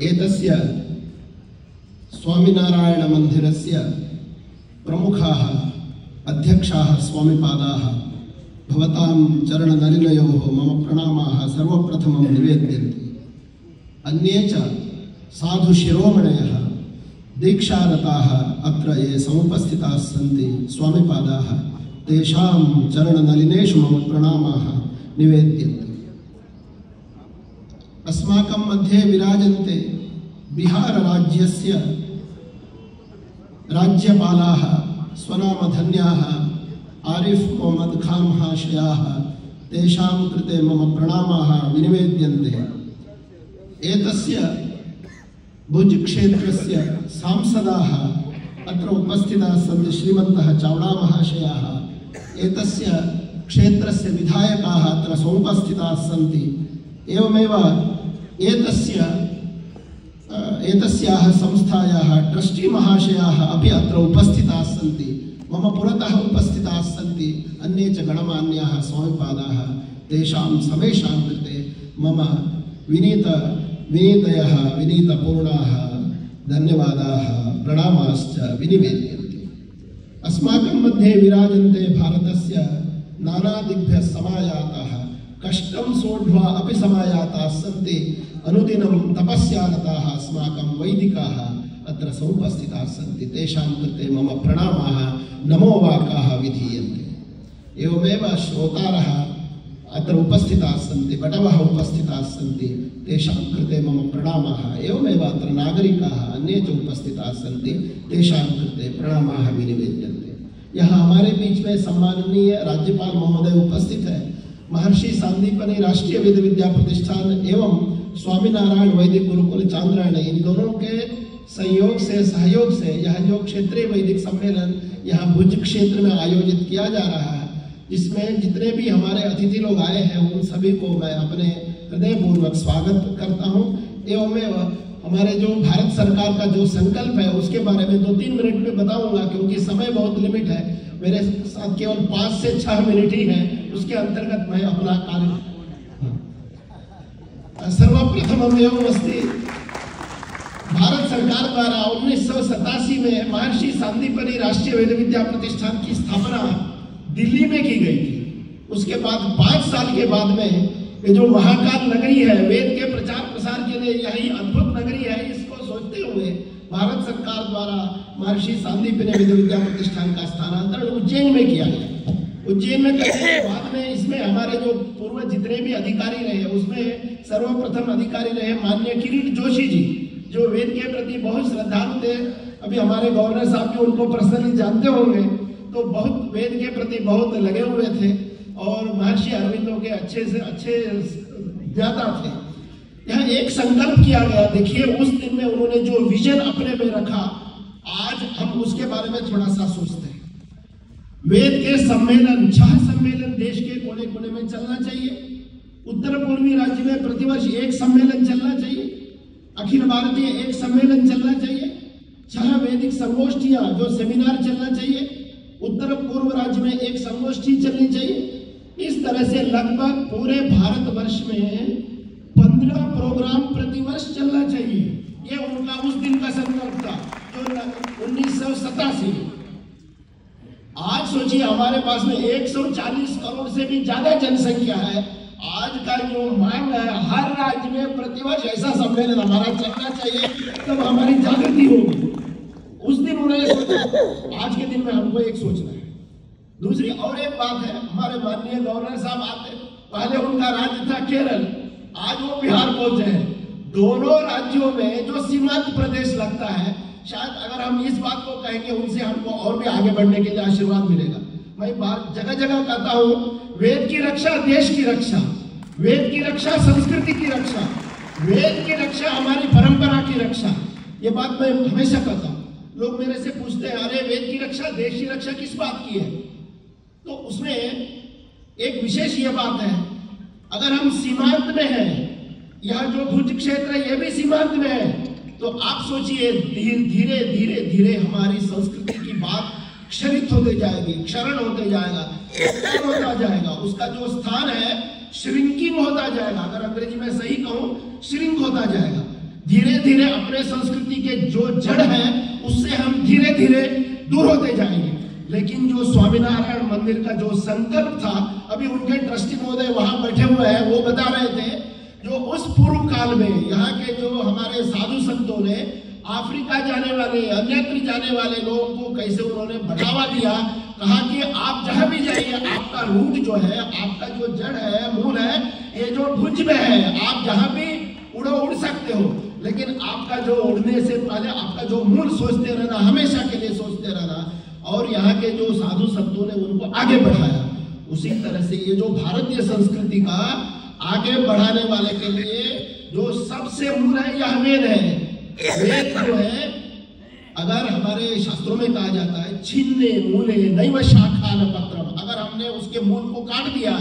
एतस्य स्वामिनारायण मंदिरस्य प्रमुखाः अध्यक्षाः स्वामिपादाः भवतां चरणनलिनयोः मम प्रणामाः सर्वप्रथमं निवेद्यन्ते। अन्ये च साधु शिरोमणयः दीक्षारताः अत्र ये समुपस्थिताः सन्ति स्वामिपादाः तेषां चरणनलिनेषु मम प्रणामाः निवेद्यन्ते। अस्माकं मध्ये विराजन्ते बिहार राज्यस्य राज्यपालाः स्वनामधन्याः आरिफ मोहम्मद खान महाशयाः तेषां कृते मम प्रणामाः विनिवेद्यन्ते। एतस्य भुज क्षेत्रस्य सांसदाः अत्र उपस्थिताः सन्ति श्रीमन्तः चावड़ा महाशयाः एतस्य क्षेत्रस्य विधायकाः अत्र समुपस्थिताः सन्ति। एवमेव एतस्याः संस्थायाः ट्रस्टी महाशयाः अपि अत्र उपस्थिताः सन्ति। मम पुरतः उपस्थिताः सन्ति अन्ये च गणमान्याः स्वामिपादाः तेषां समेषां कृते मम विनीतपूर्णाः धन्यवादाः प्रणामाश्च विनिवेद्यन्ते। अस्माकं मध्ये विराजन्ते भारतस्य नानादिभ्यः समायाताः कष्टं सोढ्वा अपि समायाताः सन्ति। अनुदिनं तपस्यारताः अस्माकं वैदिकाः अत्र समुपस्थिताः सन्ति। तेषां कृते मम प्रणामाः नमोवाकाः विधीयन्ते। एवमेव श्रोतारः अत्र उपस्थिताः सन्ति, बटवः उपस्थिताः सन्ति, तेषां कृते मम प्रणामाः। एवमेव अत्र नागरिकाः अन्ये च उपस्थिताः सन्ति, तेषां कृते प्रणामाः विनिवेद्यन्ते। यहाँ हमारे बीच में सम्माननीय राज्यपाल महोदय उपस्थित है। महर्षि सांदीपनि राष्ट्रीय वेद विद्या प्रतिष्ठान एवं स्वामीनारायण वैदिक गुरुकुल चांद्रायण इन दोनों के सहयोग से यह जो क्षेत्रीय वैदिक सम्मेलन यहाँ भुज क्षेत्र में आयोजित किया जा रहा है, जिसमें जितने भी हमारे अतिथि लोग आए हैं उन सभी को मैं अपने हृदयपूर्वक स्वागत करता हूँ। एवं हमारे जो भारत सरकार का जो संकल्प है उसके बारे में 2-3 मिनट में बताऊंगा, क्योंकि समय बहुत लिमिट है। मेरे साथ केवल 5 से 6 मिनट ही है, उसके अंतर्गत मैं अपना कार्य सर्वप्रथम एवं अस्ति भारत सरकार द्वारा 1987 में महर्षि सांदीपनि राष्ट्रीय वेद विद्या प्रतिष्ठान की स्थापना दिल्ली में की गई थी। उसके बाद 5 साल के बाद में ये जो महाकाल नगरी है, वेद के प्रचार प्रसार के लिए यही अद्भुत नगरी है, इसको सोचते हुए भारत सरकार द्वारा महर्षि सांदीपनि वेद विद्या प्रतिष्ठान का स्थानांतरण उज्जैन में किया गया। उज्जैन में करने के बाद में इसमें हमारे जो पूर्व जितने भी अधिकारी रहे, उसमें सर्वप्रथम अधिकारी रहे माननीय किरीट जोशी जी, जो वेद के प्रति बहुत श्रद्धालु थे। अभी हमारे गवर्नर साहब भी उनको पर्सनली जानते होंगे, तो बहुत वेद के प्रति बहुत लगे हुए थे और महर्षि अरविंदों के अच्छे से अच्छे ज्ञाता थे। यहाँ एक संकल्प किया गया, देखिए उस दिन में उन्होंने जो विजन अपने में रखा, आज हम उसके बारे में थोड़ा सा सोचते हैं। वेद के सम्मेलन 6 सम्मेलन देश के कोने कोने में चलना चाहिए। उत्तर पूर्वी राज्य में प्रतिवर्ष 1 सम्मेलन चलना चाहिए, अखिल भारतीय 1 सम्मेलन चलना चाहिए, 6 वैदिक संगोष्ठियां जो सेमिनार चलना चाहिए, उत्तर पूर्व राज्य में 1 संगोष्ठी चलनी चाहिए। इस तरह से लगभग पूरे भारतवर्ष में 15 प्रोग्राम प्रतिवर्ष चलना चाहिए। ये उनका उस दिन का संकल्प था जो 1987। आज सोचिए हमारे पास में 140 करोड़ से भी ज्यादा जनसंख्या है। आज का जो मांग है, हर राज्य में प्रतिवर्ष ऐसा सम्मेलन हमारा चलना चाहिए, तब हमारी जागृति होगी। उस दिन उन्होंने सोचा, आज के दिन में हमको एक सोचना है। दूसरी और एक बात है, हमारे माननीय गवर्नर साहब आते, पहले उनका राज्य था केरल, आज वो बिहार पहुंचे हैं। दोनों राज्यों में जो सीमांत प्रदेश लगता है, शायद अगर हम इस बात को कहेंगे उनसे हमको और भी आगे बढ़ने के लिए आशीर्वाद मिलेगा। मैं जगह जगह कहता हूँ, वेद की रक्षा देश की रक्षा, वेद की रक्षा संस्कृति की रक्षा, वेद की रक्षा हमारी परंपरा की रक्षा। ये बात मैं हमेशा कहता हूँ। लोग मेरे से पूछते हैं, अरे वेद की रक्षा देश की रक्षा किस बात की है? तो उसमें एक विशेष ये बात है, अगर हम सीमांत में हैं, यहाँ जो भुज क्षेत्र है ये भी सीमांत में है, तो आप सोचिए धीरे धीरे धीरे हमारी संस्कृति की बात क्षरित होते जाएगी, क्षरण होते जाएगा, होता जाएगा। उसका जो स्थान है श्रिंकिंग होता जाएगा, अगर अंग्रेजी में सही कहूं श्रिंक होता जाएगा। धीरे धीरे अपने संस्कृति के जो जड़ है उससे हम धीरे धीरे दूर होते जाएंगे। लेकिन जो स्वामीनारायण मंदिर का जो संकल्प था, अभी उनके ट्रस्टी महोदय वहां बैठे हुए हैं, वो बता रहे थे जो उस पूर्व काल में यहाँ के जो हमारे साधु संतों ने अफ्रीका जाने वाले, अन्यत्र जाने वाले लोगों को कैसे उन्होंने बढ़ावा दिया। कहा कि आप जहां भी जाइए, आपका रूट जो है, आपका जो जड़ है, मूल है, ये जो भुज में है, आप जहां भी उड़ सकते हो, लेकिन आपका जो उड़ने से पहले आपका जो मूल सोचते रहना, हमेशा के लिए सोचते रहना। और यहाँ के जो साधु संतों ने उनको आगे बढ़ाया। उसी तरह से ये जो भारतीय संस्कृति का आगे बढ़ाने वाले के लिए जो सबसे मूल है, यह वेद है। वेद जो है, अगर हमारे शास्त्रों में कहा जाता है छिन्ने मूले नैव शाखा न पत्रम, अगर हमने उसके मूल को काट दिया,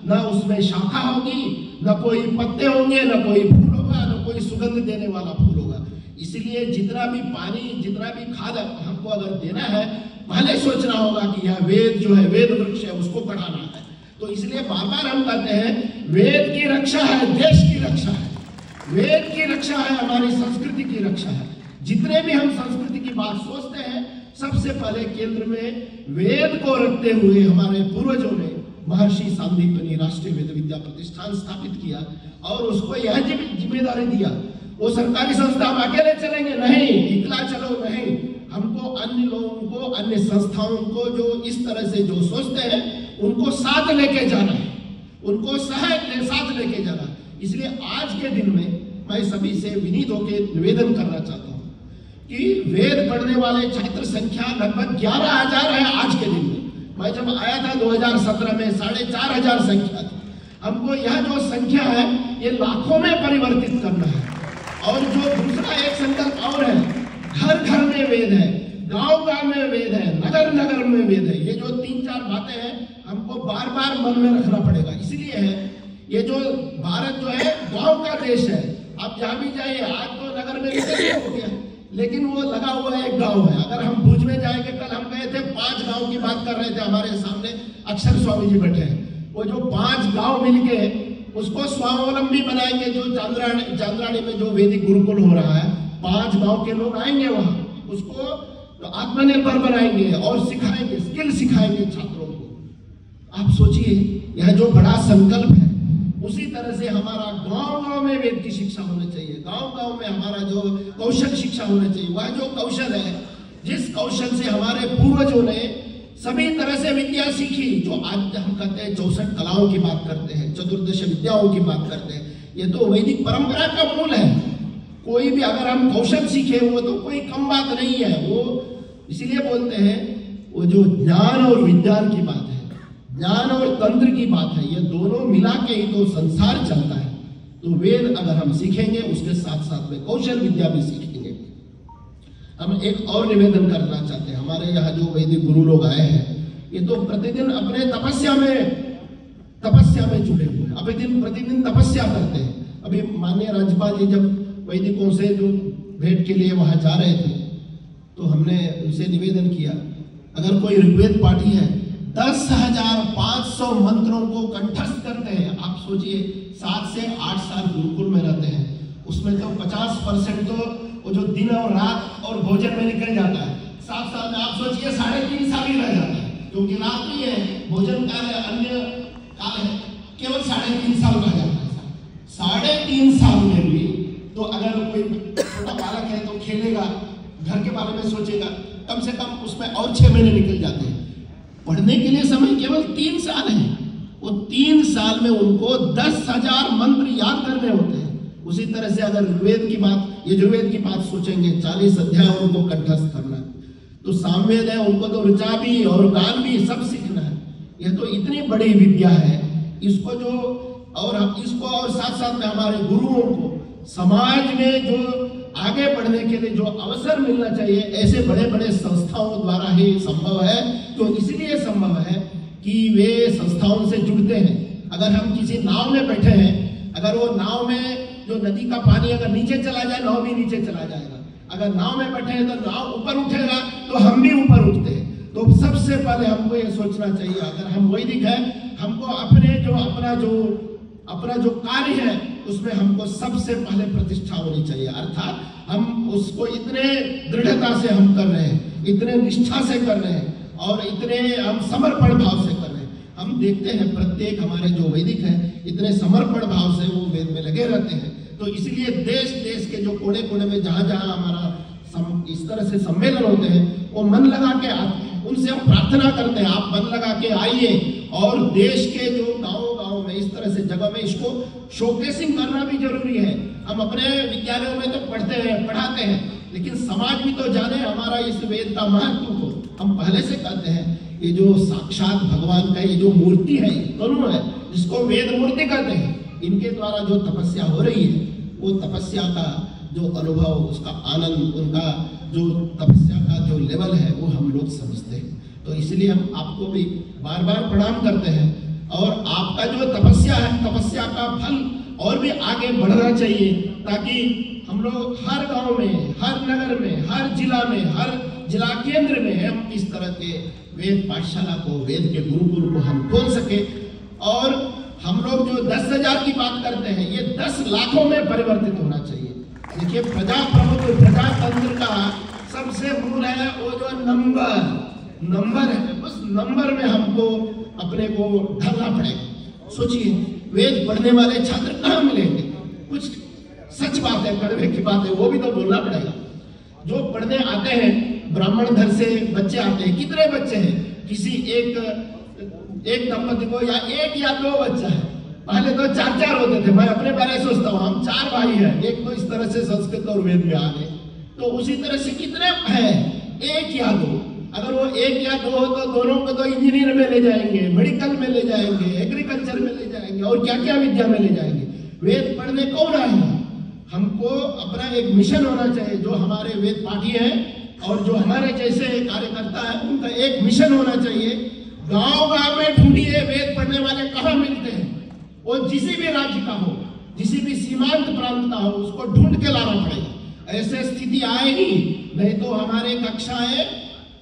ना उसमें शाखा होगी, ना कोई पत्ते होंगे, ना कोई फूल होगा, ना कोई सुगंध देने वाला फूल होगा। इसलिए जितना भी पानी, जितना भी खाद हमको अगर देना है, पहले सोचना होगा कि यह वेद जो है, वेद वृक्ष है, उसको बढ़ाना है। तो इसलिए बार बार हम कहते हैं वेद की रक्षा है, देश की रक्षा है, वेद की रक्षा है, हमारी संस्कृति की रक्षा है। जितने भी हम संस्कृति की बात सोचते हैं, सबसे पहले केंद्र में वेद को रखते हुए हमारे पूर्वजों ने महर्षि सांदीपनि राष्ट्रीय वेद विद्या प्रतिष्ठान स्थापित किया और उसको यह जिम्मेदारी दिया। वो सरकारी संस्था हम अकेले चलेंगे नहीं, इकला चलो नहीं, हमको अन्य लोगों को, अन्य संस्थाओं को जो इस तरह से जो सोचते हैं, उनको साथ लेके जाना है, उनको साथ लेके जाना। इसलिए आज के दिन में मैं सभी से विनीत होकर निवेदन करना चाहता हूँ कि वेद पढ़ने वाले छात्र संख्या लगभग 11,000 है आज के दिन में। मैं जब आया था 2017 में 4,500 संख्या थी। हमको यह जो संख्या है ये लाखों में परिवर्तित करना है। और जो दूसरा एक संकल्प और है, घर घर में वेद है, गांव गांव में वेद है, नगर नगर में वेद है। ये जो 3-4 बातें हैं हमको बार बार मन में रखना पड़ेगा। इसलिए है ये जो भारत जो है गांव का देश है। आप जहां भी जाइए, आज तो नगर में हो गया, लेकिन वो लगा हुआ एक गांव है। अगर हम भुज में जाएंगे, कल हम गए थे 5 गांव की बात कर रहे थे, हमारे सामने अक्षर स्वामी जी बैठे हैं। वो जो 5 गांव मिलके उसको स्वावलंबी बनाएंगे। जो चांद्राणी में जो वैदिक गुरुकुल हो रहा है, 5 गांव के लोग आएंगे वहां, उसको तो आत्मनिर्भर बनाएंगे और सिखाएंगे, स्किल सिखाएंगे छात्रों को। आप सोचिए यह जो बड़ा संकल्प है, उसी तरह से हमारा गांव गांव में वेद की शिक्षा होनी चाहिए। गांव गांव में हमारा जो कौशल शिक्षा होना चाहिए, वह जो कौशल है, जिस कौशल से हमारे पूर्वजों ने सभी तरह से विद्या सीखी। जो आज हम कहते हैं 64 कलाओं की बात करते हैं, चतुर्दश विद्याओं की बात करते हैं, ये तो वैदिक परंपरा का मूल है। कोई भी अगर हम कौशल सीखे, वो तो कोई कम बात नहीं है। वो इसीलिए बोलते हैं वो जो ज्ञान और विज्ञान की बात है, ज्ञान और तंत्र की बात है, ये दोनों मिला के ही तो संसार चलता है। तो वेद अगर हम सीखेंगे, उसके साथ साथ में कौशल विद्या भी सीखेंगे। हम एक और निवेदन करना चाहते हैं, हमारे यहाँ जो वैदिक गुरु लोग आए हैं, ये तो प्रतिदिन अपने तपस्या में जुड़े हुए हैं, प्रतिदिन तपस्या करते हैं। अभी माननीय राज्यपाल जी जब वैदिकों से जो भेंट के लिए वहां जा रहे थे, तो हमने उनसे निवेदन किया, अगर कोई ऋग्वेद पाठी है 10,500 मंत्रों को कंठस्थ करते हैं। आप सोचिए 7 से 8 साल गुरुकुल में रहते हैं, उसमें तो 50% तो वो जो दिन और रात और भोजन में निकल जाता है। 7 साल में आप सोचिए 3.5 साल ही रह जाता है, क्योंकि रात नहीं है, भोजन काल है, अन्य काल है, केवल 3.5 साल रह जाता है। 3.5 साल में भी तो अगर कोई छोटा बालक है तो खेलेगा, घर के बारे में सोचेगा, कम से कम उसमें और 6 महीने निकल जाते हैं। पढ़ने के लिए समय केवल 3 साल है। वो 3 साल में उनको 10,000 मंत्र याद करने होते हैं। उसी तरह से अगर ऋग्वेद की बात, यजुर्वेद की बात सोचेंगे, 40 अध्याय उनको कंठस्थ करना है। तो सामवेद है, उनको तो ऋचा भी और गान भी सब सीखना है। यह तो इतनी बड़ी विद्या है, इसको जो और हम इसको और साथ साथ में हमारे गुरुओं को समाज में जो आगे बढ़ने के लिए जो अवसर मिलना चाहिए, ऐसे बड़े बड़े संस्थाओं द्वारा ही संभव है। तो इसलिए संभव है कि वे संस्थाओं से जुड़ते हैं। अगर हम किसी नाव में बैठे हैं, अगर वो नाव में जो नदी का पानी अगर नीचे चला जाए, नाव भी नीचे चला जाएगा। अगर नाव में बैठे हैं तो नाव ऊपर उठेगा, तो हम भी ऊपर उठते हैं। तो सबसे पहले हमको ये सोचना चाहिए, अगर हम वैदिक है, हमको अपना जो अपना जो कार्य है उसमें हमको सबसे पहले प्रतिष्ठा होनी चाहिए। अर्थात हम उसको इतने दृढ़ता से हम कर रहे हैं, इतने निष्ठा से कर रहे हैं और इतने हम समर्पण भाव से कर रहे हैं। हम देखते हैं प्रत्येक हमारे जो वैदिक है इतने समर्पण भाव से वो वेद में लगे रहते हैं। तो इसलिए देश देश के जो कोने कोने में जहाँ जहाँ हमारा इस तरह से सम्मेलन होते हैं वो मन लगा के आते हैं। उनसे हम प्रार्थना करते हैं आप मन लगा के आइए और देश के जो गाँव में इस तरह से जगह में इसको शोकेसिंग करना भी जरूरी है। हम अपने विद्यालयों में तो पढ़ते हैं पढ़ाते हैं, लेकिन समाज भी तो जाने हमारा इस वेद का महत्व को। हम पहले से कहते हैं ये जो साक्षात भगवान का ये जो मूर्ति है तनु है जिसको वेद मूर्ति कहते हैं, इनके द्वारा जो तपस्या हो रही है वो तपस्या का जो अनुभव, उसका आनंद, उनका जो तपस्या का जो लेवल है वो हम लोग समझते हैं। तो इसलिए हम आपको भी बार बार प्रणाम करते हैं और आपका जो तपस्या है तपस्या का फल और भी आगे बढ़ना चाहिए ताकि हम लोग हर गांव में, हर नगर में, हर जिला में, हर जिला केंद्र में हम इस तरह के वेद पाठशाला को, वेद के गुरुकुल को हम खोल सके। और हम लोग जो 10,000 की बात करते हैं ये 10 लाखों में परिवर्तित होना चाहिए। देखिए प्रजाप्रभुत्व, प्रजातंत्र का सबसे मूल है वो जो नंबर है, उस नंबर में हमको अपने को ढलना पड़ेगा। सोचिए वेद पढ़ने वाले छात्र कहाँ मिलेंगे? कुछ सच बात है, कड़वे की बात है, वो भी तो बोलना पड़ेगा। जो पढ़ने आते हैं ब्राह्मण घर से बच्चे आते हैं, कितने बच्चे हैं? किसी एक दंपति को या एक या दो बच्चा है। पहले तो 4-4 होते थे। मैं अपने बारे में सोचता हूँ हम 4 भाई हैं, एक तो इस तरह से संस्कृत और वेद में आ गए, तो उसी तरह से कितने हैं? 1 या 2। अगर वो 1 या 2 हो तो दोनों को तो इंजीनियर में ले जाएंगे, मेडिकल में ले जाएंगे, एग्रीकल्चर में ले जाएंगे और क्या क्या विद्या में ले जाएंगे। वेद पढ़ने कौन आएगा? हमको अपना एक मिशन होना चाहिए। जो हमारे वेद पाठी हैं और जो हमारे जैसे कार्यकर्ता है उनका एक मिशन होना चाहिए। गांव में ढूंढिए वेद पढ़ने वाले कहाँ मिलते हैं। वो किसी भी राज्य का हो, किसी भी सीमांत प्रांत का हो, उसको ढूंढ के लाना पड़ेगा। ऐसे स्थिति आएगी, नहीं तो हमारे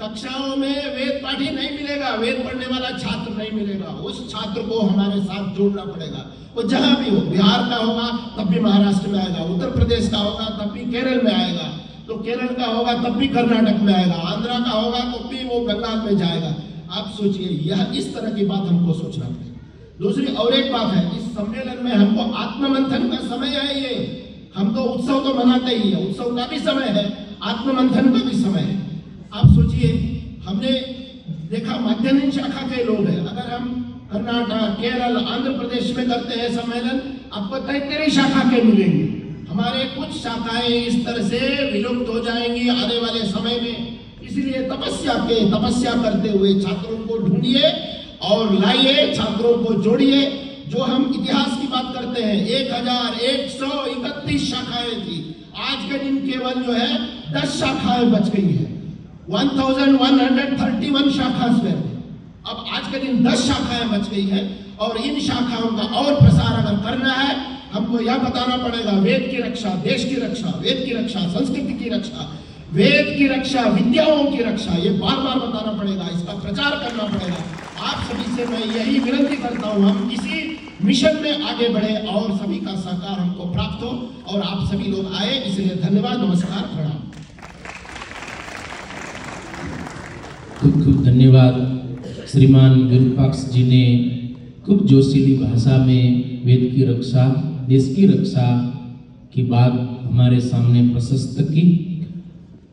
कक्षाओं में वेद पाठी नहीं मिलेगा, वेद पढ़ने वाला छात्र नहीं मिलेगा। उस छात्र को हमारे साथ जोड़ना पड़ेगा। वो जहां भी हो, बिहार का होगा तब भी महाराष्ट्र में आएगा, उत्तर प्रदेश का होगा तब भी केरल में आएगा, तो केरल का होगा तब भी कर्नाटक में आएगा, आंध्रा का होगा तो भी वो बंगाल में जाएगा। आप सोचिए, यह इस तरह की बात हमको सोचना पड़ेगा। दूसरी और एक बात है, इस सम्मेलन में हमको आत्ममंथन का समय है। ये हम तो उत्सव तो मनाते ही है, उत्सव का भी समय है, आत्ममंथन का भी समय है। आप सोचिए, हमने देखा माध्यमिक शाखा के लोग हैं, अगर हम कर्नाटक, केरल, आंध्र प्रदेश में करते हैं सम्मेलन, आपको 33 शाखा के मिलेंगे। हमारे कुछ शाखाएं इस तरह से विलुप्त हो जाएंगी आने वाले समय में। इसलिए तपस्या करते हुए छात्रों को ढूंढिए और लाइए, छात्रों को जोड़िए। जो हम इतिहास की बात करते हैं 1131 शाखाएं थी, आज के दिन केवल जो है 10 शाखाएं बच गई है। 1131 शाखा से अब आज के दिन 10 शाखाएं बच गई है। और इन शाखाओं का और प्रसार अगर करना है, हमको यह बताना पड़ेगा वेद की रक्षा, देश की रक्षा, वेद की रक्षा, संस्कृति की रक्षा, वेद की रक्षा, विद्याओं की रक्षा, ये बार बार बताना पड़ेगा, इसका प्रचार करना पड़ेगा। आप सभी से मैं यही विनती करता हूँ, हम इसी मिशन में आगे बढ़े और सभी का सहकार हमको प्राप्त हो और आप सभी लोग आए। इसलिए धन्यवाद, नमस्कार, प्रणाम। खूब खूब धन्यवाद। श्रीमान विरूपाक्ष जी ने खूब जोशीली भाषा में वेद की रक्षा, देश की रक्षा की बात हमारे सामने प्रशस्त की।